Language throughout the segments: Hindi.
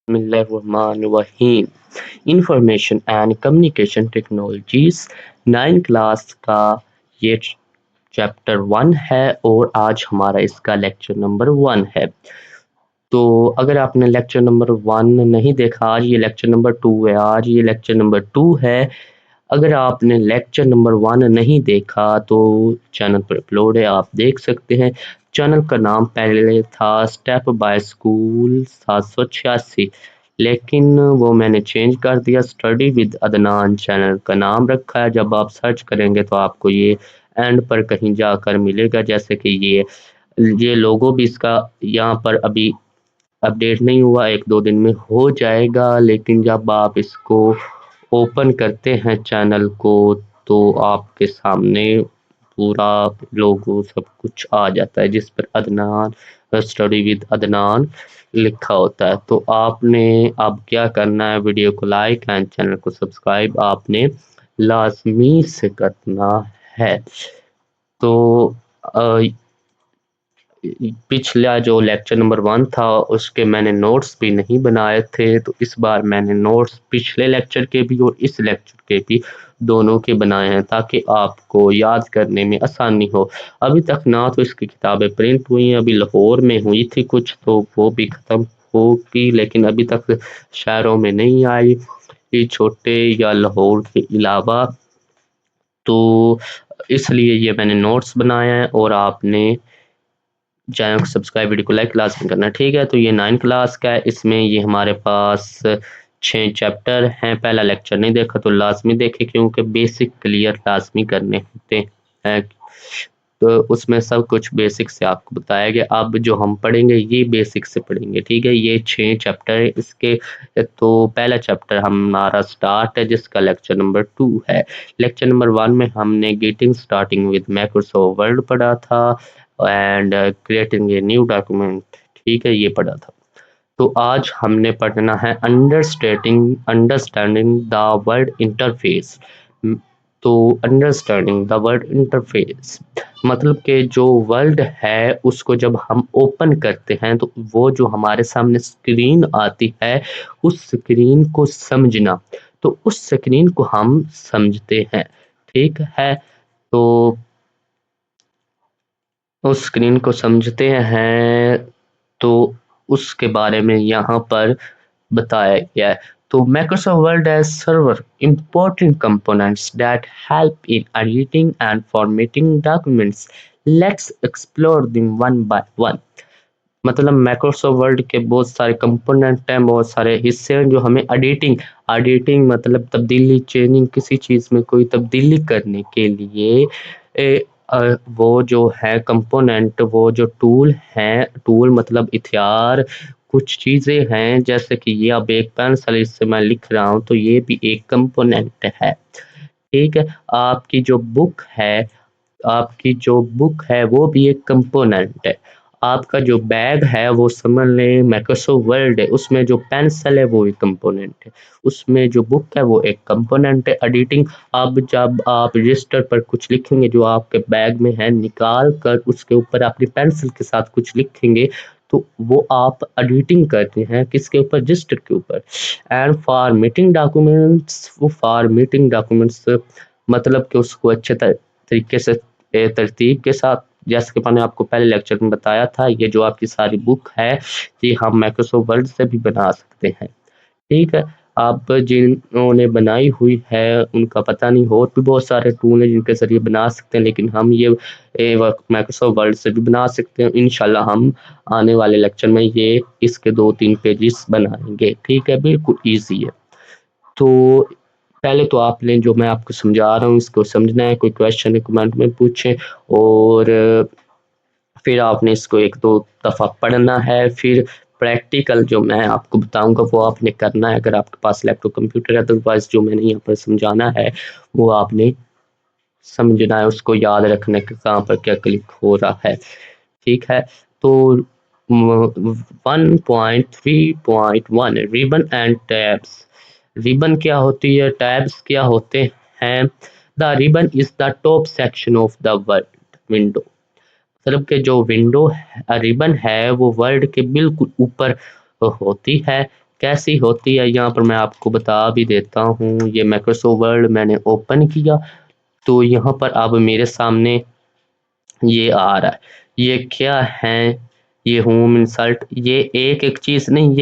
बिस्मिल्लाहिर्रहमानिर्रहीम। Information and communication technologies 9 class का ये चैप्टर 1 है और आज हमारा इसका लेक्चर नंबर 1 है। तो अगर आपने लेक्चर नंबर 1 नहीं देखा, आज ये लेक्चर नंबर 2 है। आज ये लेक्चर नंबर 2 है। अगर आपने लेक्चर नंबर 1 नहीं देखा तो चैनल पर अपलोड है, आप देख सकते हैं। चैनल का नाम पहले था स्टेप बाय स्कूल 786, लेकिन वो मैंने चेंज कर दिया, स्टडी विद अदनान चैनल का नाम रखा है। जब आप सर्च करेंगे तो आपको ये एंड पर कहीं जाकर मिलेगा, जैसे कि ये लोगो भी इसका यहाँ पर अभी अपडेट नहीं हुआ, 1-2 दिन में हो जाएगा। लेकिन जब आप इसको ओपन करते हैं चैनल को तो आपके सामने पूरा लोगो सब कुछ आ जाता है, जिस पर अदनान स्टडी विद अदनान लिखा होता है। तो आपने अब क्या करना है, वीडियो को लाइक एंड चैनल को सब्सक्राइब आपने लाजमी से करना है। तो पिछला जो लेक्चर नंबर 1 था उसके मैंने नोट्स भी नहीं बनाए थे, तो इस बार मैंने नोट्स पिछले लेक्चर के भी और इस लेक्चर के भी दोनों के बनाए हैं, ताकि आपको याद करने में आसानी हो। अभी तक ना तो इसकी किताबें प्रिंट हुई हैं, अभी लाहौर में हुई थी कुछ, तो वो भी ख़त्म होगी, लेकिन अभी तक शहरों में नहीं आई, ये छोटे या लाहौर के अलावा। तो इसलिए ये मैंने नोट्स बनाए हैं और आपने चैनल को सब्सक्राइब, वीडियो को लाइक लाजमी करना, ठीक है। तो ये 9 क्लास का है, इसमें ये हमारे पास 6 चैप्टर हैं। पहला लेक्चर नहीं देखा तो लाजमी देखें, क्योंकि बेसिक क्लियर लाजमी करने होते हैं। तो उसमें सब कुछ बेसिक से आपको बताया गया। अब जो हम पढ़ेंगे ये बेसिक से पढ़ेंगे, ठीक है। ये 6 चैप्टर है इसके। तो पहला चैप्टर हमारा स्टार्ट है, जिसका लेक्चर नंबर 2 है। लेक्चर नंबर 1 में हमने getting starting with Microsoft word पढ़ा था and creating a new document, ठीक है, ये पढ़ा था। तो आज हमने पढ़ना है अंडरस्टैंडिंग द वर्ड इंटरफेस। तो अंडरस्टैंडिंग द वर्ड इंटरफेस मतलब कि जो वर्ल्ड है उसको जब हम ओपन करते हैं तो वो जो हमारे सामने स्क्रीन आती है उस स्क्रीन को समझना, तो उस स्क्रीन को हम समझते हैं, ठीक है। तो उस स्क्रीन को समझते हैं तो उसके बारे में यहाँ पर बताया गया है। तो Microsoft Word has several important components that help in editing and formatting documents. Let's explore them one by one. मतलब माइक्रोसॉफ्ट वर्ड के बहुत सारे कंपोनेंट हैं, बहुत सारे हिस्से हैं जो हमें एडिटिंग मतलब तब्दीली, चेंजिंग, किसी चीज़ में कोई तब्दीली करने के लिए वो जो है कंपोनेंट, वो जो टूल हैं, टूल मतलब हथियार, कुछ चीज़ें हैं, जैसे कि ये अब एक पेंसिल इससे मैं लिख रहा हूँ तो ये भी एक कंपोनेंट है, ठीक है। आपकी जो बुक है वो भी एक कंपोनेंट है। आपका जो बैग है वो समझ लें माइक्रोसॉफ्ट वर्ड है, उसमें जो पेंसिल है वो एक कंपोनेंट है, उसमें जो बुक है वो एक कंपोनेंट है। एडिटिंग, अब जब आप रजिस्टर पर कुछ लिखेंगे जो आपके बैग में है, निकाल कर उसके ऊपर अपनी पेंसिल के साथ कुछ लिखेंगे तो वो आप एडिटिंग करते हैं किसके ऊपर, रजिस्टर के ऊपर। एंड फॉर्मेटिंग डॉक्यूमेंट्स, वो फॉर्मेटिंग डॉक्यूमेंट्स मतलब कि उसको अच्छे तरीके से तरतीब के साथ, जैसे कि मैंने आपको पहले लेक्चर में बताया था, ये जो आपकी सारी बुक है ये हम माइक्रोसॉफ्ट वर्ड से भी बना सकते हैं, ठीक है। आप जिन्होंने बनाई हुई है उनका पता नहीं, और भी बहुत सारे टूल हैं जिनके ज़रिए बना सकते हैं, लेकिन हम ये माइक्रोसॉफ्ट वर्ड से भी बना सकते हैं। इंशाल्लाह हम आने वाले लेक्चर में ये इसके 2-3 पेजेस बनाएंगे, ठीक है, बिल्कुल ईजी है। तो पहले तो आपने जो मैं आपको समझा रहा हूँ इसको समझना है, कोई क्वेश्चन है कमेंट में पूछें, और फिर आपने इसको 1-2 दफ़ा पढ़ना है, फिर प्रैक्टिकल जो मैं आपको बताऊँगा वो आपने करना है, अगर आपके पास लैपटॉप कंप्यूटर है। अदरवाइज़ जो मैंने यहाँ पर समझाना है वो आपने समझना है, उसको याद रखना कि कहाँ पर क्या क्लिक हो रहा है, ठीक है। तो 1.3.1 रिबन एंड टैब्स। रिबन क्या होती है, टैब्स क्या होते हैं। The ribbon is the top section of the word window, मतलब कि जो विंडो रिबन है वो वर्ड के बिल्कुल ऊपर होती है, कैसी होती है यहाँ पर मैं आपको बता भी देता हूँ। ये माइक्रोसॉफ्ट वर्ड मैंने ओपन किया तो यहाँ पर अब मेरे सामने ये आ रहा है। ये क्या है? ये होम इंसर्ट, ये एक एक चीज नहीं,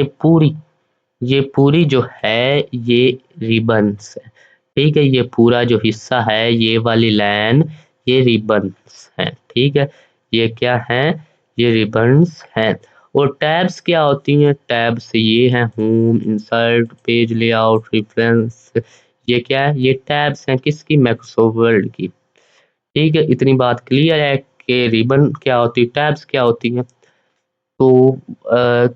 ये पूरी जो है ये रिबन्स है। ठीक है, ये पूरा जो हिस्सा है ये वाली लाइन ये रिबन्स है। ठीक है, ये क्या है? ये रिबन्स हैं। और टैब्स क्या होती हैं? टैब्स ये हैं home, insert, page layout, reference. ये क्या है? ये टैब्स हैं किसकी? माइक्रोसॉफ्ट वर्ड की। ठीक है, इतनी बात क्लियर है कि रिबन क्या होती है, टैब्स क्या होती है। तो अ,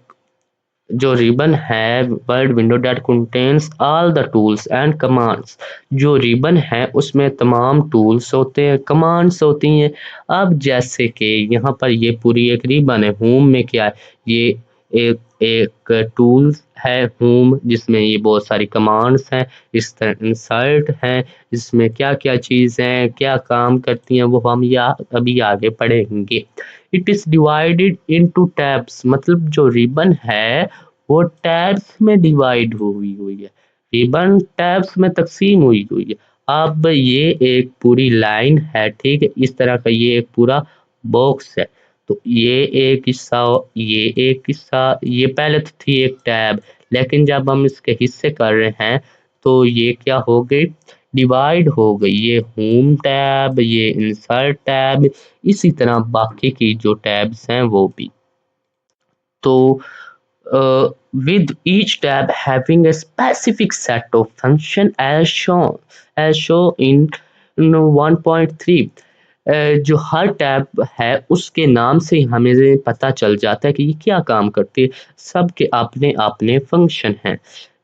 जो रिबन है word window date contains all the tools and commands. जो रिबन है उसमें तमाम टूल्स होते हैं, कमांड्स होती हैं। अब जैसे कि यहाँ पर ये पूरी एक रिबन है। होम में क्या है? ये एक एक टूल्स है होम, जिसमें ये बहुत सारी कमांड्स हैं। इस तरह इंसर्ट है, इसमें क्या क्या चीज़ हैं, क्या काम करती हैं, वो हम या अभी आगे पढ़ेंगे। It is divided into tabs, मतलब जो रिबन है वो टैब्स में डिवाइड हुई हुई है। रिबन टैब्स में तकसीम हुई हुई है। अब ये एक पूरी लाइन है। ठीक है, इस तरह का ये एक पूरा बॉक्स है। तो ये एक हिस्सा, ये एक हिस्सा, ये पहले तो थी एक टैब, लेकिन जब हम इसके हिस्से कर रहे हैं तो ये क्या हो गई? डिवाइड हो गई। ये होम टैब, ये इंसर्ट टैब, इसी तरह बाकी की जो टैब्स हैं वो भी। तो with each tab having a specific set of function as shown in 1.3। जो हर टैब है उसके नाम से ही हमें पता चल जाता है कि ये क्या काम करती है। सबके अपने अपने फंक्शन हैं।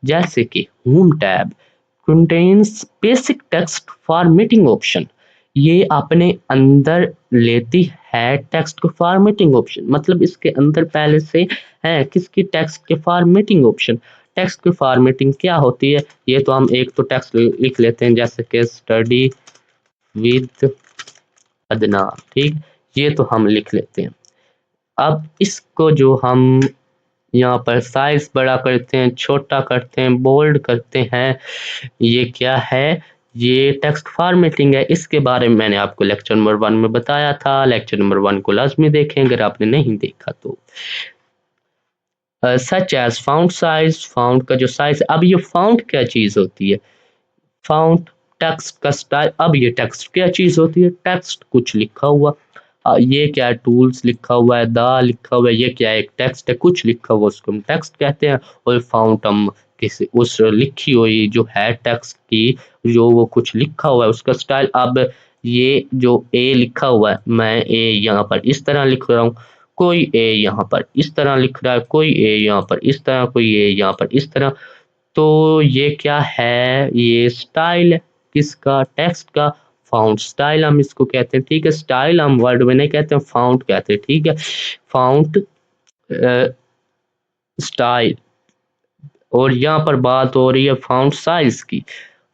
जैसे कि home tab contains basic text formatting option. ये अपने अंदर लेती है टेक्स्ट को फॉर्मेटिंग ऑप्शन, मतलब इसके अंदर पहले से है किसकी? टेक्स्ट के फॉर्मेटिंग ऑप्शन। टेक्स्ट की फॉर्मेटिंग क्या होती है? ये तो हम एक तो टेक्स्ट लिख लेते हैं जैसे कि स्टडी विद अदना। ठीक, ये तो हम लिख लेते हैं। अब इसको जो हम यहाँ पर साइज बड़ा करते हैं, छोटा करते हैं, बोल्ड करते हैं, ये क्या है? ये टेक्स्ट फॉर्मेटिंग है। इसके बारे में मैंने आपको लेक्चर नंबर 1 में बताया था। लेक्चर नंबर 1 को लाजमी देखें अगर आपने नहीं देखा तो। Such as font size, font का जो साइज। अब ये फाउंट क्या चीज होती है? फाउंट टेक्स्ट का स्टाइल। अब ये टेक्स्ट क्या चीज होती है? टेक्स्ट कुछ लिखा हुआ। ये क्या है? टूल्स लिखा हुआ है, दा लिखा हुआ है, ये क्या है? एक टेक्स्ट है, कुछ लिखा हुआ उसको हम टेक्स्ट कहते हैं। और फाउंट हम किसी उस लिखी हुई जो है टेक्स्ट की, जो वो कुछ लिखा हुआ है उसका स्टाइल। अब ये जो ए लिखा हुआ है, मैं ए यहाँ पर इस तरह लिख रहा हूँ, कोई ए यहाँ पर इस तरह लिख रहा है, कोई ए यहाँ पर इस तरह, कोई ए यहाँ पर इस तरह। तो ये क्या है? ये स्टाइल है किसका? टेक्स्ट का। फाउंट स्टाइल हम इसको कहते हैं। ठीक है, स्टाइल हम वर्ड में नहीं कहते हैं, फाउंट कहते हैं। ठीक है, फाउंट स्टाइल। और यहाँ पर बात हो रही है फाउंट साइज की।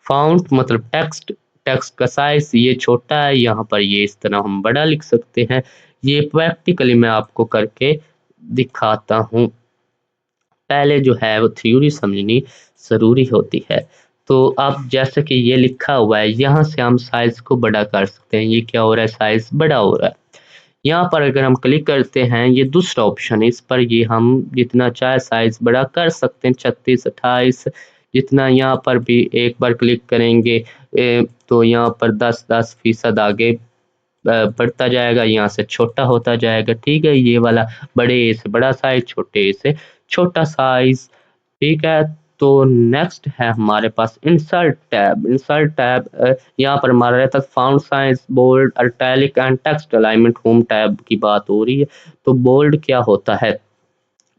फाउंट मतलब टेक्स्ट, टेक्स्ट का साइज ये छोटा है, यहाँ पर ये इस तरह हम बड़ा लिख सकते हैं। ये प्रैक्टिकली मैं आपको करके दिखाता हूँ। पहले जो है वो थ्योरी समझनी ज़रूरी होती है। तो अब जैसे कि ये लिखा हुआ है, यहाँ से हम साइज़ को बड़ा कर सकते हैं। ये क्या हो रहा है? साइज़ बड़ा हो रहा है। यहाँ पर अगर हम क्लिक करते हैं, ये दूसरा ऑप्शन है, इस पर ये हम जितना चाहे साइज़ बड़ा कर सकते हैं, 36, 28 जितना। यहाँ पर भी एक बार क्लिक करेंगे तो यहाँ पर 10% आगे बढ़ता जाएगा, यहाँ से छोटा होता जाएगा। ठीक है, ये वाला बड़े ए से बड़ा साइज, छोटे ए से छोटा साइज। ठीक है, तो नेक्स्ट है हमारे पास इंसर्ट टैब। इंसर्ट टैब यहाँ पर हमारा रहता है font size, bold, italic and text alignment. Home tab की बात हो रही है। तो बोल्ड क्या होता है?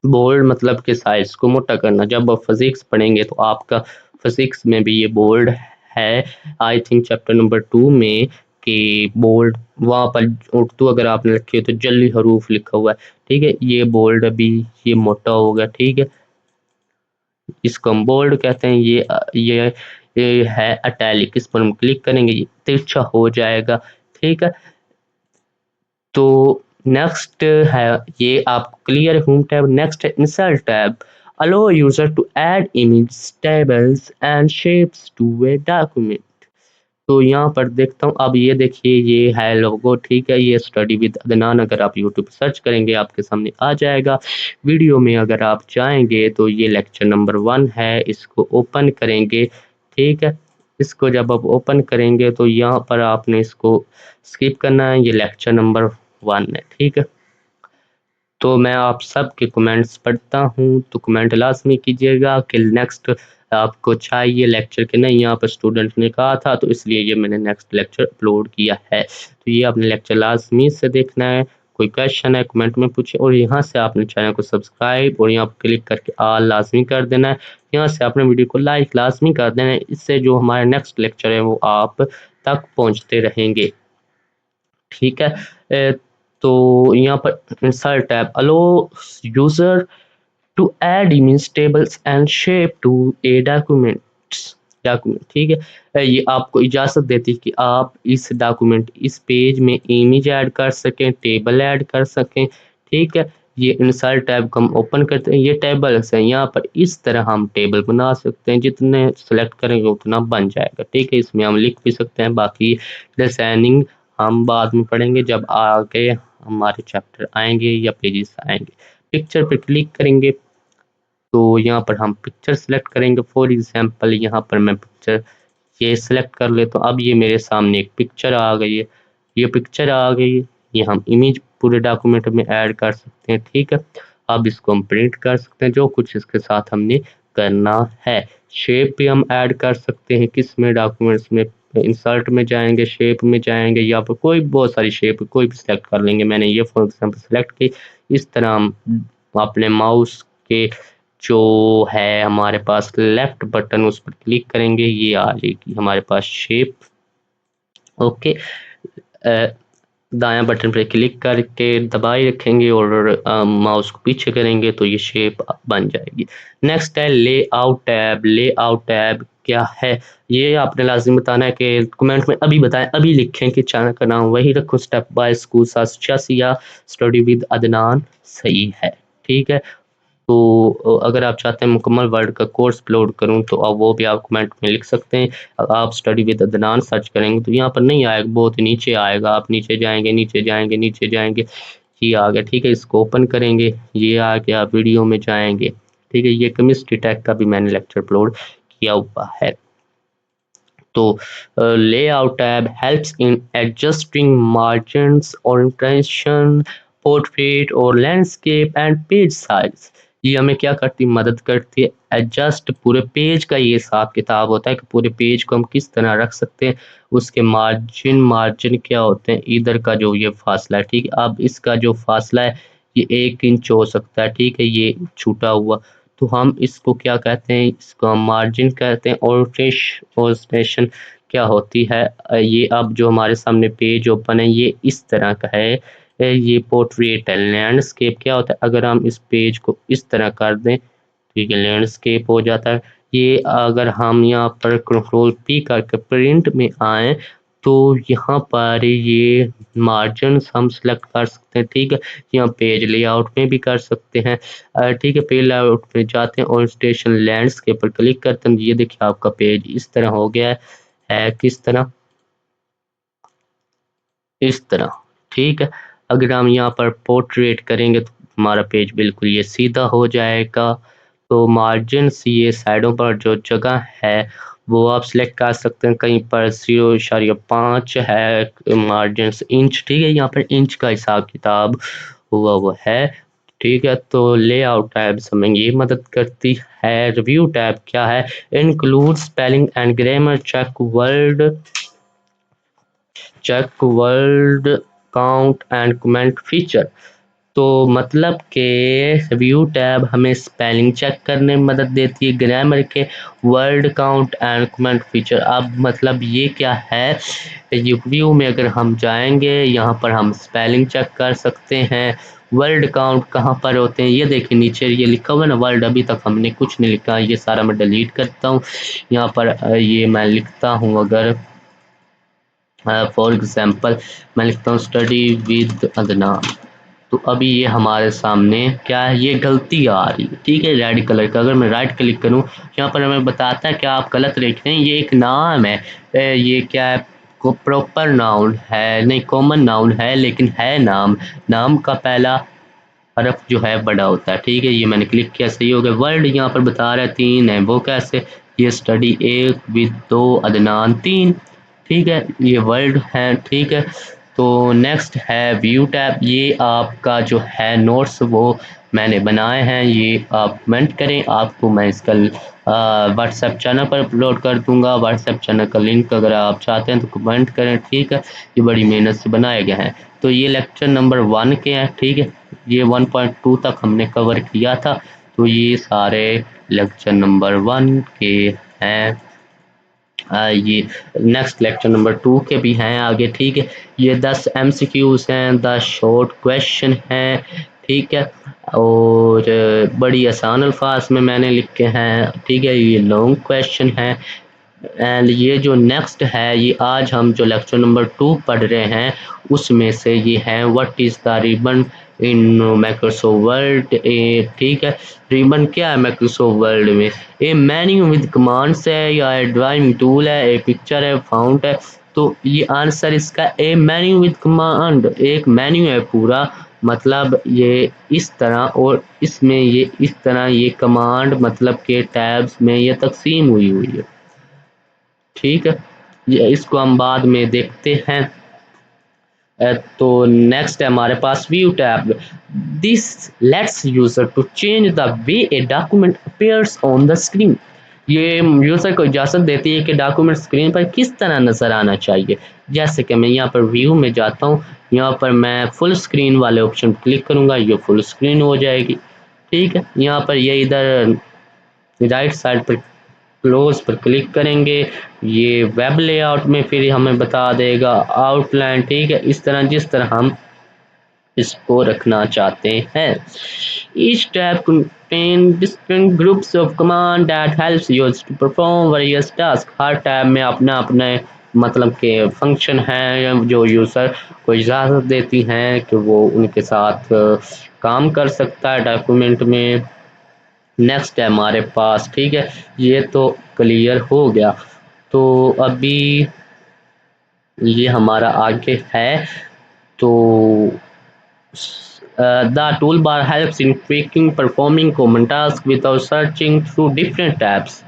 बोल्ड मतलब कि साइज को मोटा करना। जब आप फिजिक्स पढ़ेंगे तो आपका फिजिक्स में भी ये बोल्ड है, आई थिंक चैप्टर नंबर 2 में, कि बोल्ड वहाँ पर उर्दू अगर आपने रखी है तो जल्दी हरूफ लिखा हुआ है। ठीक है, ये बोल्ड अभी ये मोटा होगा। ठीक है, इसको हम बोल्ड कहते हैं। ये है इटैलिक, इस पर हम क्लिक करेंगे ये तिरछा हो जाएगा। ठीक है, तो नेक्स्ट है, ये आप क्लियर होम टैब। नेक्स्ट है insert tab. allow user to add images, tables and shapes to a document। तो यहाँ पर देखता हूँ, अब ये देखिए ये है लोगो, ठीक है, ये स्टडी विद अदनान अगर आप यूट्यूब सर्च करेंगे आपके सामने आ जाएगा। वीडियो में अगर आप जाएंगे तो ये लेक्चर नंबर 1 है, इसको ओपन करेंगे, ठीक है। इसको जब आप ओपन करेंगे तो यहाँ पर आपने इसको स्किप करना है, ये लेक्चर नंबर 1 है, ठीक है। तो मैं आप सबके कमेंट्स पढ़ता हूँ, तो कमेंट लाजमी कीजिएगा कि नेक्स्ट आपको चाहिए लेक्चर के नहीं, यहाँ पर स्टूडेंट ने कहा था तो इसलिए ये मैंने नेक्स्ट लेक्चर अपलोड किया है। तो ये आपने लेक्चर लाजमी से देखना है, कोई क्वेश्चन है कमेंट में पूछे, और यहाँ से आपने चैनल को सब्सक्राइब और यहाँ पर क्लिक करके ऑल लाजमी कर देना है। यहाँ से आपने वीडियो को लाइक लाजमी कर देना है, इससे जो हमारे नेक्स्ट लेक्चर है वो आप तक पहुँचते रहेंगे, ठीक है। तो यहाँ पर insert tab allow user to add image tables and shape to a document, ठीक है। ये आपको इजाज़त देती है कि आप इस डॉक्यूमेंट इस पेज में इमेज ऐड कर सकें, टेबल ऐड कर सकें, ठीक है। ये इंसर्ट टैब को हम ओपन करते हैं, ये टेबल्स हैं, यहाँ पर इस तरह हम टेबल बना सकते हैं, जितने सेलेक्ट करेंगे उतना बन जाएगा, ठीक है। इसमें हम लिख भी सकते हैं, बाकी डिजाइनिंग हम बाद में पढ़ेंगे जब आगे हमारे चैप्टर आएंगे या पेजेस आएंगे। पिक्चर पर क्लिक करेंगे तो यहाँ पर हम पिक्चर सेलेक्ट करेंगे। फॉर एग्जांपल यहाँ पर मैं पिक्चर ये सेलेक्ट कर लेता हूँ, अब ये मेरे सामने एक पिक्चर आ गई है, ये पिक्चर आ गई है, ये हम इमेज पूरे डॉक्यूमेंट में ऐड कर सकते हैं, ठीक है। अब इसको हम प्रिंट कर सकते हैं, जो कुछ इसके साथ हमने करना है। शेप भी हम ऐड कर सकते हैं, किस में डॉक्यूमेंट्स में, इंसर्ट में जाएंगे, शेप में जाएंगे, या फिर कोई बहुत सारी शेप कोई भी सिलेक्ट कर लेंगे। मैंने ये फॉर एग्जांपल सेलेक्ट की। इस तरह हम अपने माउस के जो है हमारे पास लेफ्ट बटन उस पर क्लिक करेंगे, ये आ जाएगी हमारे पास शेप, ओके। दायां बटन पर क्लिक करके दबाए रखेंगे और माउस को पीछे करेंगे तो ये शेप बन जाएगी। नेक्स्ट है लेआउट टैब। लेआउट टैब क्या है ये आपने लाजिम बताना है कि कमेंट में अभी बताएं, अभी लिखें कि चैनल का नाम वही रखो, स्टेप बाय स्कूल 786 या स्टडी विद अदनान सही है, ठीक है। तो अगर आप चाहते हैं मुकम्मल वर्ड का कोर्स अपलोड करूं तो अब वो भी आप कमेंट में लिख सकते हैं। आप स्टडी विद अदनान सर्च करेंगे तो यहाँ पर नहीं आएगा, बहुत नीचे आएगा, आप नीचे जाएंगे नीचे जाएंगे नीचे जाएंगे, ये आ गया, ठीक है। इसको ओपन करेंगे, ये आ गया, वीडियो में जाएंगे, ठीक है। ये केमिस्ट्री टैग का भी मैंने लेक्चर अपलोड किया हुआ है। तो layout tab helps in adjusting margins, orientation, portrait और लैंडस्केप एंड पेज साइज। ये हमें क्या करती, मदद करती है एडजस्ट, पूरे पेज का ये हिसाब किताब होता है कि पूरे पेज को हम किस तरह रख सकते हैं। उसके मार्जिन क्या होते हैं, इधर का जो ये फासला है, ठीक है। अब इसका जो फासला है ये 1 इंच हो सकता है, ठीक है, ये छूटा हुआ, तो हम इसको क्या कहते हैं, इसको हम मार्जिन कहते हैं। ओरिएंटेशन क्या होती है, ये अब जो हमारे सामने पेज ओपन है ये इस तरह का है, ये पोर्ट्रेट है। लैंडस्केप क्या होता है, अगर हम इस पेज को इस तरह कर दें, ठीक है, लैंडस्केप हो जाता है। ये अगर हम यहाँ पर कंट्रोल पी करके प्रिंट में आए तो यहाँ पर ये मार्जिन्स हम सेलेक्ट कर सकते हैं, ठीक है। यहाँ पेज लेआउट में भी कर सकते हैं, ठीक है। पेज लेआउट में जाते हैं और स्टेशन लैंडस्केप पर क्लिक करते हैं, ये देखिए आपका पेज इस तरह हो गया है किस तरह, इस तरह, ठीक है। अगर हम यहाँ पर पोर्ट्रेट करेंगे तो हमारा पेज बिल्कुल ये सीधा हो जाएगा। तो मार्जिन्स ये साइडों पर जो जगह है वो आप सिलेक्ट कर सकते हैं, कहीं पर 0.5 है मार्जिन्स, इंच, ठीक है। यहाँ पर इंच का हिसाब किताब हुआ वो है, ठीक है। तो लेआउट टैब्स हमें ये मदद करती है। रिव्यू टैब क्या है, include spelling and grammar, check word count and comment feature. तो मतलब के रिव्यू टैब हमें स्पेलिंग चेक करने में मदद देती है, ग्रामर के, word count and comment feature. अब मतलब ये क्या है, रिव्यू में अगर हम जाएंगे यहाँ पर हम स्पेलिंग चेक कर सकते हैं। वर्ड काउंट कहाँ पर होते हैं, ये देखिए नीचे ये लिखा हुआ है ना वर्ड, अभी तक हमने कुछ नहीं लिखा, ये सारा मैं डिलीट करता हूँ। यहाँ पर ये मैं लिखता हूँ, अगर फॉर एग्जांपल मैं लिखता हूँ स्टडी विद अदनान, तो अभी ये हमारे सामने क्या है, ये गलती आ रही है, ठीक है, रेड कलर का। अगर मैं राइट क्लिक करूँ, यहाँ पर हमें बताता है कि आप गलत लिख रहे हैं, ये एक नाम है। ये क्या है, को प्रॉपर नाउन है नहीं, कॉमन नाउन है, लेकिन है नाम। नाम का पहला हरफ जो है बड़ा होता है, ठीक है। ये मैंने क्लिक किया, सही हो गया। वर्ड यहाँ पर बता रहा है 3 है, वो कैसे, ये स्टडी 1 विद 2 अदनान 3, ठीक है, ये वर्ड है, ठीक है। तो नेक्स्ट है व्यू टैब, ये आपका जो है नोट्स वो मैंने बनाए हैं, ये आप कमेंट करें, आपको मैं इसका व्हाट्सएप चैनल पर अपलोड कर दूंगा। व्हाट्सएप चैनल का लिंक अगर आप चाहते हैं तो कमेंट करें, ठीक है। ये बड़ी मेहनत से बनाए गए हैं। तो ये लेक्चर नंबर 1 के हैं, ठीक है। ये 1.2 तक हमने कवर किया था, तो ये सारे लेक्चर नंबर 1 के हैं। ये नेक्स्ट लेक्चर नंबर 2 के भी हैं आगे, ठीक है। ये 10 MCQs हैं, 10 शॉर्ट क्वेश्चन हैं, ठीक है। और बड़ी आसान अल्फाज में मैंने लिखे हैं, ठीक है। ये लॉन्ग क्वेश्चन हैं। एंड ये जो नेक्स्ट है, ये आज हम जो लेक्चर नंबर 2 पढ़ रहे हैं उसमें से ये है what is the ribbon in Microsoft Word, ठीक है। रिबन क्या है माइक्रोसॉफ्ट वर्ड में, ए मेन्यू विद कमांड्स है, या ड्राइंग टूल है, ए पिक्चर है, फाउंट है। तो ये आंसर इसका ए मेन्यू विद कमांड, एक मेन्यू है पूरा, मतलब ये इस तरह, और इसमें ये इस तरह, ये कमांड मतलब के टैब्स में ये तकसीम हुई हुई है, ठीक है। ये इसको हम बाद में देखते हैं। तो नेक्स्ट है हमारे पास view tab, this let's user to change the way a document appears on the screen. ये यूजर को इजाज़त देती है कि डॉक्यूमेंट स्क्रीन पर किस तरह नज़र आना चाहिए। जैसे कि मैं यहाँ पर व्यू में जाता हूँ, यहाँ पर मैं फुल स्क्रीन वाले ऑप्शन क्लिक करूँगा, ये फुल स्क्रीन हो जाएगी, ठीक है। यहाँ पर ये इधर राइट साइड पर क्लोज पर क्लिक करेंगे, ये वेब लेआउट में फिर हमें बता देगा आउटलाइन, ठीक है। इस तरह जिस तरह हम इसको रखना चाहते हैं। Each tab contain distinct groups of command that helps users to perform various tasks। Her tab में अपना अपने मतलब के फंक्शन हैं जो यूज़र को इजाज़त देती हैं कि वो उनके साथ काम कर सकता है डॉक्यूमेंट में। नेक्स्ट है हमारे पास, ठीक है, ये तो क्लियर हो गया। तो अभी ये हमारा आगे है। तो the tool bar helps in क्विकिंग performing common task without searching through different tabs,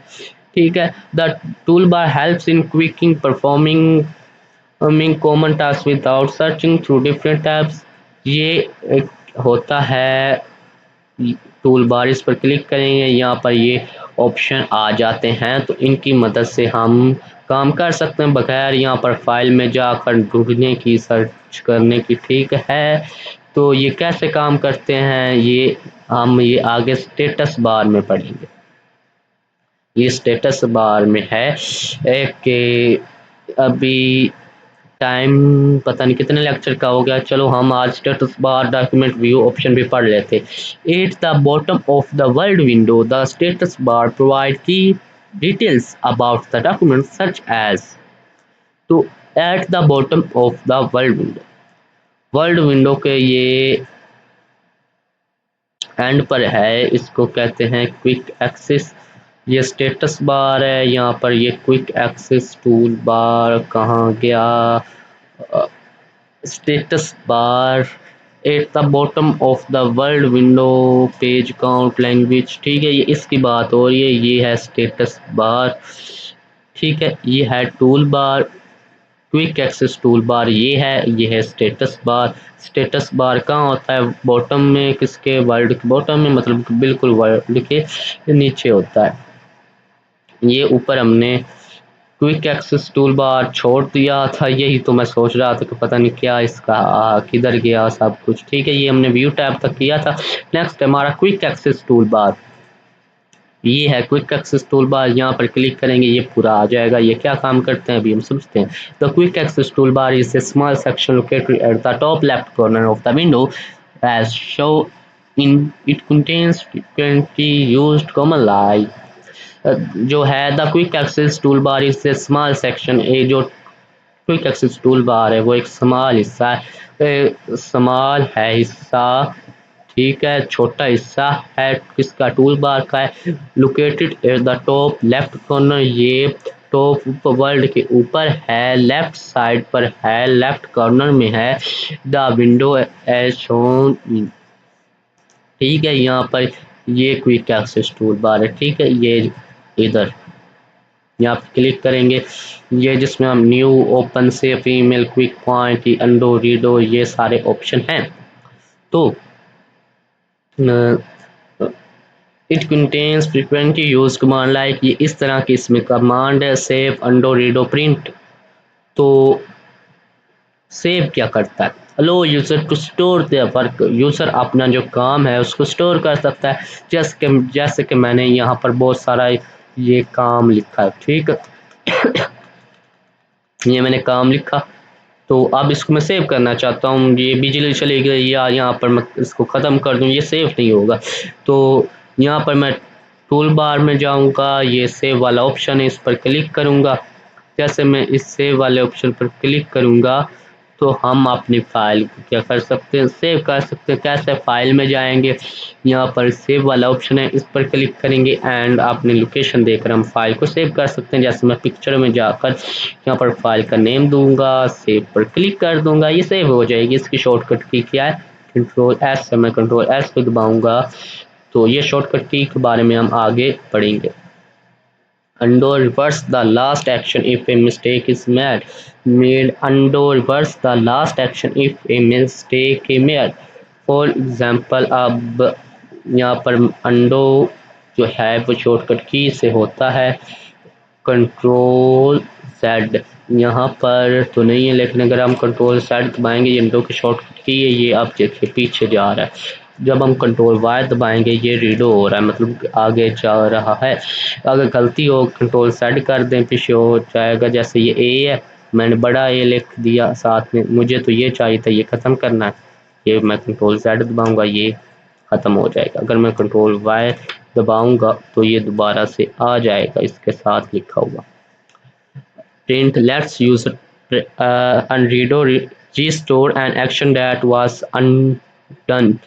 ठीक है। The tool bar helps in क्विकिंग performing common task without searching through different tabs. ये एक होता है टूल बार, इस पर क्लिक करेंगे, यहाँ पर ये ऑप्शन आ जाते हैं, तो इनकी मदद से हम काम कर सकते हैं बगैर यहाँ पर फाइल में जाकर ढूंढने की, सर्च करने की, ठीक है। तो ये कैसे काम करते हैं ये हम ये आगे स्टेटस बार में पढ़ेंगे। ये स्टेटस बार में है कि अभी टाइम पता नहीं कितने लेक्चर का हो गया, चलो हम आज status bar document view option भी पढ़ लेते। At the bottom of the world window the status bar provide की details about the document such as. तो at the bottom of the world window के ये एंड पर है, इसको कहते हैं क्विक एक्सेस। ये स्टेटस बार है, यहाँ पर ये क्विक एक्सेस टूल बार कहाँ गया, status bar eight the bottom of the world window page count language, ठीक है। ये इसकी बात हो रही है, ये है स्टेटस बार, ठीक है। ये है tool bar, quick access tool bar ये है स्टेटस बार। स्टेटस बार कहाँ होता है, बॉटम में, किसके, वर्ल्ड के बॉटम में, मतलब बिल्कुल वर्ल्ड के नीचे होता है। ये ऊपर हमने क्विक एक्सेस टूल बार छोड़ दिया था, यही तो मैं सोच रहा था कि पता नहीं क्या इसका किधर गया सब कुछ, ठीक है। ये हमने व्यू टैब तक किया था। नेक्स्ट हमारा क्विक एक्सेस टूल बार, ये है क्विक एक्सेस टूल बार, यहाँ पर क्लिक करेंगे ये पूरा आ जाएगा। ये क्या काम करते हैं अभी हम समझते हैं। The quick access tool bar is a small section located at the top left corner of the window as show in it contains frequently used common like. जो है the quick access tool bar is a small section, ये जो क्विक एक्सेस टूल बार है वो एक स्मॉल हिस्सा है स्मॉल है हिस्सा, ठीक है, छोटा हिस्सा है किसका, टूल बार का है। Located at the top left corner, ये टॉप वर्ल्ड के ऊपर है, लेफ्ट साइड पर है, लेफ्ट कॉर्नर में है। द विंडो एज शोन, ठीक है, यहाँ पर ये क्विक एक्सेस टूल बार है, ठीक है, ये इधर यहाँ पे क्लिक करेंगे, ये जिसमें हम न्यू, ओपन से, फीमेल, क्विक पॉइंट, अंडो, रीडो, ये सारे ऑप्शन हैं। तो it contains frequently use command like, ये इस तरह की इसमें कमांड है, सेव, अंडो, रीडो, प्रिंट। तो सेव क्या करता है, allow user to store the work, user अपना जो काम है उसको स्टोर कर सकता है। जैसे कि मैंने यहाँ पर बहुत सारा ये काम लिखा है, ठीक है, ये मैंने काम लिखा, तो अब इसको मैं सेव करना चाहता हूँ, ये बिजली चली गई या यहाँ पर मैं इसको ख़त्म कर दूँ, ये सेव नहीं होगा। तो यहाँ पर मैं टूल बार में जाऊँगा, ये सेव वाला ऑप्शन है, इस पर क्लिक करूँगा। जैसे मैं इस सेव वाले ऑप्शन पर क्लिक करूँगा तो हम अपनी फाइल को क्या कर सकते हैं, सेव कर सकते हैं। कैसे, फाइल में जाएंगे, यहाँ पर सेव वाला ऑप्शन है, इस पर क्लिक करेंगे एंड अपनी लोकेशन देकर हम फाइल को सेव कर सकते हैं। जैसे मैं पिक्चर में जाकर यहाँ पर फाइल का नेम दूंगा, सेव पर क्लिक कर दूंगा, ये सेव हो जाएगी। इसकी शॉर्टकट की क्या है, कंट्रोल एस से, मैं कंट्रोल एस को दबाऊंगा तो ये शॉर्टकट की के बारे में हम आगे पढ़ेंगे। Undo reverse the last action if a mistake is made. Undo reverse the last action if a mistake is made. For example, अब यहाँ पर undo जो है वो शॉर्टकट की से होता है, कंट्रोल Z, यहाँ पर तो नहीं है लेकिन अगर हम कंट्रोल Z दबाएंगे, ये विंडो की शॉर्टकट की है, ये आप देखिए पीछे जा रहा है। जब हम कंट्रोल Y दबाएंगे ये रीडो हो रहा है, मतलब आगे जा रहा है। अगर गलती हो कंट्रोल Z कर दें, पीछे हो जाएगा। जैसे ये A है, मैंने बड़ा A लिख दिया साथ में, मुझे तो ये चाहिए था, ये ख़त्म करना है, ये मैं कंट्रोल Z दबाऊंगा, ये ख़त्म हो जाएगा। अगर मैं कंट्रोल Y दबाऊंगा तो ये दोबारा से आ जाएगा इसके साथ लिखा हुआ। Print lets user unread or restore an action that was undone।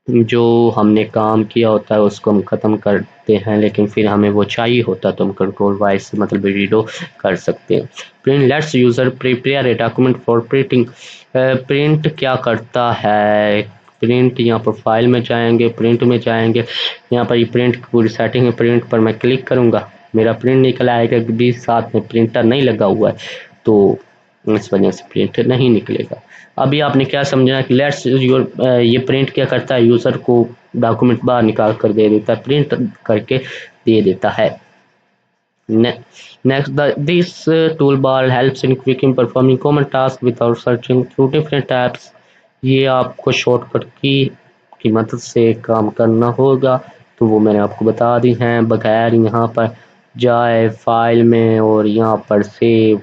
जो हमने काम किया होता है उसको हम ख़त्म करते हैं, लेकिन फिर हमें वो चाहिए होता है तो हम कंट्रोल वाई से मतलब रीडो कर सकते हैं। Print let's user prepare a document for printing. Print क्या करता है, प्रिंट यहाँ पर फाइल में जाएंगे, प्रिंट में जाएंगे, यहाँ पर ये प्रिंट की पूरी सेटिंग है, प्रिंट पर मैं क्लिक करूँगा, मेरा प्रिंट निकल आएगा, भी साथ में प्रिंटर नहीं लगा हुआ है तो इस वजह से प्रिंट नहीं निकलेगा। अभी आपने क्या समझना कि लेट्स योर, ये प्रिंट क्या करता है, यूज़र को डॉक्यूमेंट बाहर निकाल कर दे देता है, प्रिंट करके दे देता है। Next, this tool bar helps in quick performing common task without searching through different apps. ये आपको शॉर्टकट की मदद से काम करना होगा, तो वो मैंने आपको बता दी हैं, बगैर यहाँ पर जाए फाइल में और यहाँ पर सेव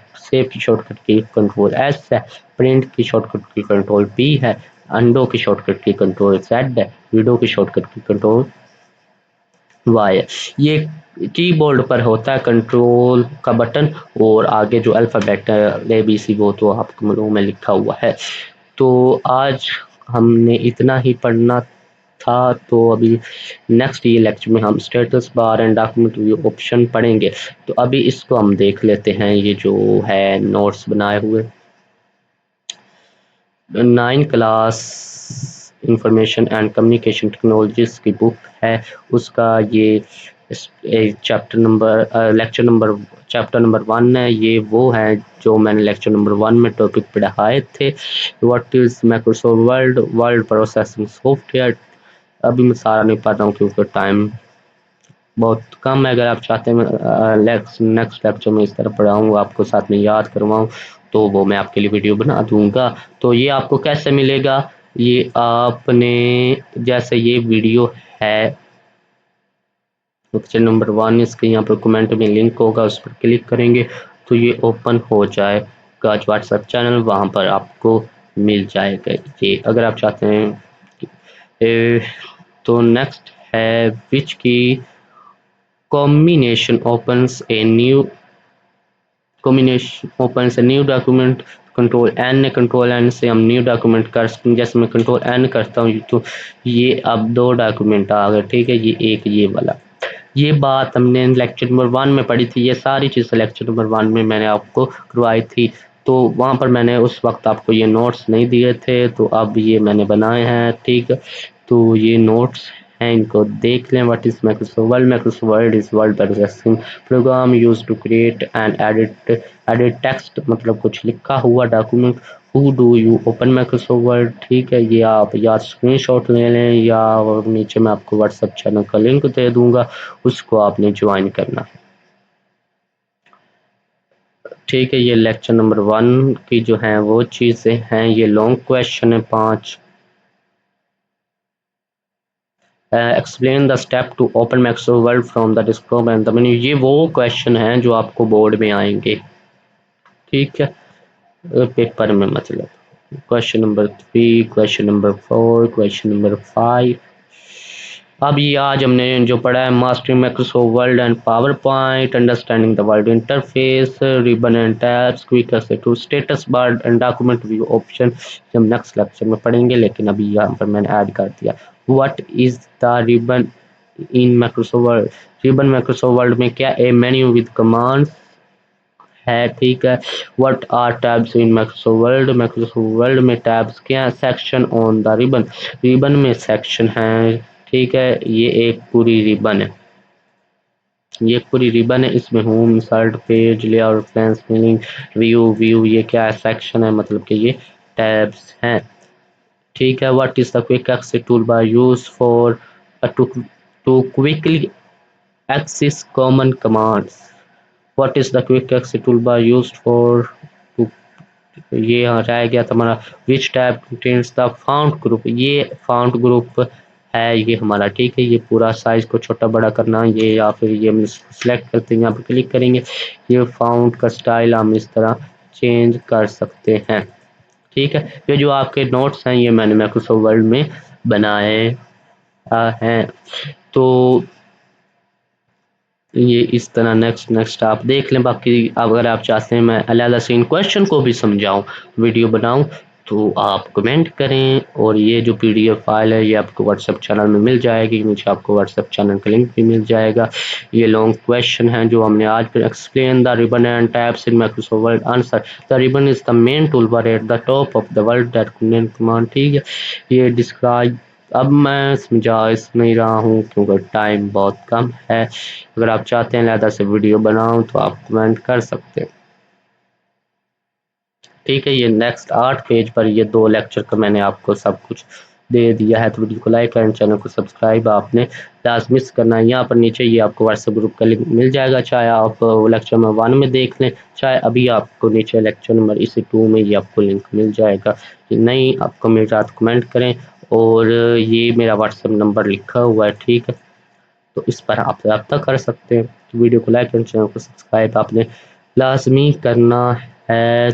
की शॉर्टकट की कंट्रोल एस है, प्रिंट की शॉर्टकट की कंट्रोल पी है, अंडो की शॉर्टकट की कंट्रोल जेड है, वीडो की शॉर्टकट की कंट्रोल वाई है। ये कीबोर्ड पर होता है कंट्रोल का बटन, और आगे जो अल्फ़ाबेट है ABC वो तो आपको मालूम में लिखा हुआ है। तो आज हमने इतना ही पढ़ना था, तो अभी नेक्स्ट ये लेक्चर में हम status bar and document view option पढ़ेंगे। तो अभी इसको हम देख लेते हैं, ये जो है नोट्स बनाए हुए 9 class information and communication technologies की बुक है, उसका ये चैप्टर नंबर 1 है। ये वो है जो मैंने लेक्चर नंबर 1 में टॉपिक पढ़ाए थे, what is Microsoft world processing software. अभी मैं सारा नहीं पढ़ रहा हूँ क्योंकि टाइम बहुत कम है। अगर आप चाहते हैं नेक्स्ट लेक्चर में इस तरह पढ़ाऊँगा, आपको साथ में याद करवाऊँ, तो वो मैं आपके लिए वीडियो बना दूंगा। तो ये आपको कैसे मिलेगा, ये आपने जैसे ये वीडियो है लेक्चर नंबर 1, इसके यहाँ पर कमेंट में लिंक होगा, उस पर क्लिक करेंगे तो ये ओपन हो जाएगा व्हाट्सएप चैनल, वहाँ पर आपको मिल जाएगा ये, अगर आप चाहते हैं। तो नेक्स्ट है विच की combination opens a new document, control N से हम न्यू डॉक्यूमेंट कर सकते हैं। जैसे मैं कंट्रोल एन करता हूँ तो ये अब 2 डॉक्यूमेंट आ गए, ठीक है, ये एक ये वाला। ये बात हमने लेक्चर नंबर 1 में पढ़ी थी, ये सारी चीज़ें लेक्चर नंबर 1 में मैंने आपको करवाई थी, तो वहाँ पर मैंने उस वक्त आपको ये नोट्स नहीं दिए थे, तो अब ये मैंने बनाए हैं, ठीक है। तो ये नोट्स हैं, इनको देख लें। What is Microsoft Word? Microsoft Word is word processing program use to create and edit text, मतलब कुछ लिखा हुआ document. How do you open Microsoft Word, ठीक है। ये आप या स्क्रीनशॉट ले लें या नीचे मैं आपको व्हाट्सएप चैनल का लिंक दे दूंगा, उसको आपने ज्वाइन करना है, ठीक है। ये लेक्चर नंबर 1 की जो है वो चीज़ें हैं। ये लॉन्ग क्वेश्चन है 5। Explain the step to open Microsoft Word from the desktop and the menu. ये वो क्वेश्चन हैं जो आपको बोर्ड में आएंगे, ठीक है, पेपर में, मतलब question number 3, question number 4, question number 5। अब ये आज हमने जो पढ़ा है, mastering Microsoft Word and PowerPoint, understanding the word interface, ribbon and tabs, quick access to status bar and document view option, हम नेक्स्ट लेक्चर में पढ़ेंगे, लेकिन अभी यहाँ पर मैंने ऐड कर दिया। What is the ribbon in Microsoft Word? Ribbon Microsoft Word में क्या ए मेन्यू विद कमांड्स है, ठीक है। What are tabs in Microsoft Word? Microsoft Word में टैब्स क्या है? Section on the ribbon, ribbon में सेक्शन है, ठीक है। ये एक पूरी रिबन है, ये पूरी रिबन है, इसमें home, insert, page, layout, friends, milling, view, ये क्या है? सेक्शन है, मतलब कि ये टैब्स हैं, ठीक है। What is the quick access tool bar use for to quickly access common commands? What is the quick access tool bar use for, ये यहाँ रह गया था हमारा। Which tab contains the font group? ये फाउंट ग्रुप है ये हमारा, ठीक है। ये पूरा साइज को छोटा बड़ा करना, ये या फिर ये हम सिलेक्ट करते हैं, यहाँ पर क्लिक करेंगे, ये फाउंट का स्टाइल हम इस तरह चेंज कर सकते हैं, ठीक है। ये जो आपके नोट्स हैं ये मैंने माइक्रोसॉफ्ट वर्ड में बनाए हैं, तो ये इस तरह नेक्स्ट आप देख लें। बाकी अगर आप चाहते हैं मैं अलग से इन क्वेश्चन को भी समझाऊं, वीडियो बनाऊं, तो आप कमेंट करें। और ये जो पीडीएफ फाइल है ये आपको व्हाट्सएप चैनल में मिल जाएगी, नीचे आपको व्हाट्सएप चैनल का लिंक भी मिल जाएगा। ये लॉन्ग क्वेश्चन है जो हमने आज फिर explain the ribbon and tabs in Microsoft word. Answer, the ribbon is the main tool bar eight the top of the word that contain command, ठीक है। ये डिस्क्राइब, अब मैं समझा इस नहीं रहा हूँ क्योंकि टाइम बहुत कम है। अगर आप चाहते हैं ज़्यादा से वीडियो बनाऊं तो आप कमेंट कर सकते हैं, ठीक है। ये नेक्स्ट 8 पेज पर ये 2 लेक्चर का मैंने आपको सब कुछ दे दिया है, तो वीडियो को लाइक करें, चैनल को सब्सक्राइब आपने लास्ट मिस करना है। यहाँ पर नीचे ये आपको व्हाट्सएप ग्रुप का लिंक मिल जाएगा, चाहे आप लेक्चर नंबर 1 में देख लें, चाहे अभी आपको नीचे लेक्चर नंबर इसी 2 में ये आपको लिंक मिल जाएगा। नहीं, आपको मेरे साथ कमेंट करें, और ये मेरा व्हाट्सएप नंबर लिखा हुआ है, ठीक है, तो इस पर आप रब्ता कर सकते हैं। तो वीडियो को लाइक और चैनल को सब्सक्राइब आपने लाजमी करना है।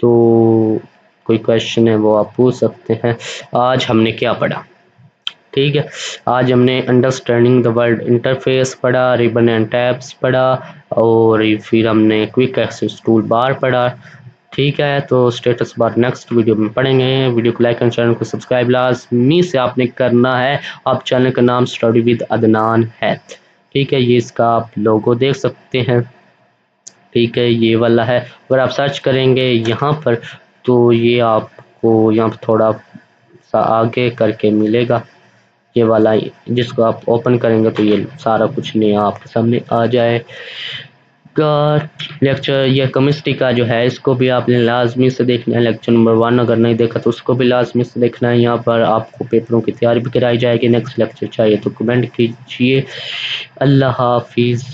तो कोई क्वेश्चन है वो आप पूछ सकते हैं। आज हमने क्या पढ़ा, ठीक है। आज हमने अंडरस्टैंडिंग द वर्ड इंटरफेस पढ़ा, रिबन एंड टैब्स पढ़ा, और फिर हमने क्विक एक्सेस टूल बार पढ़ा, ठीक है। तो स्टेटस बार नेक्स्ट वीडियो में पढ़ेंगे। वीडियो को लाइक एंड चैनल को सब्सक्राइब लाजमी से आपने करना है। आप चैनल का नाम स्टडी विद अदनान है, ठीक है। ये इसका आप लोगो देख सकते हैं, ठीक है, ये वाला है। अगर आप सर्च करेंगे यहाँ पर तो ये आपको यहाँ पर थोड़ा सा आगे करके मिलेगा, ये वाला, जिसको आप ओपन करेंगे तो ये सारा कुछ नया आपके सामने आ जाए। का लेक्चर या केमिस्ट्री का जो है इसको भी आपने लाजमी से देखना है। लेक्चर नंबर 1 अगर नहीं देखा तो उसको भी लाजमी से देखना है। यहाँ पर आपको पेपरों की तैयारी भी कराई जाएगी। नेक्स्ट लेक्चर चाहिए तो कमेंट कीजिए। अल्लाह हाफिज़।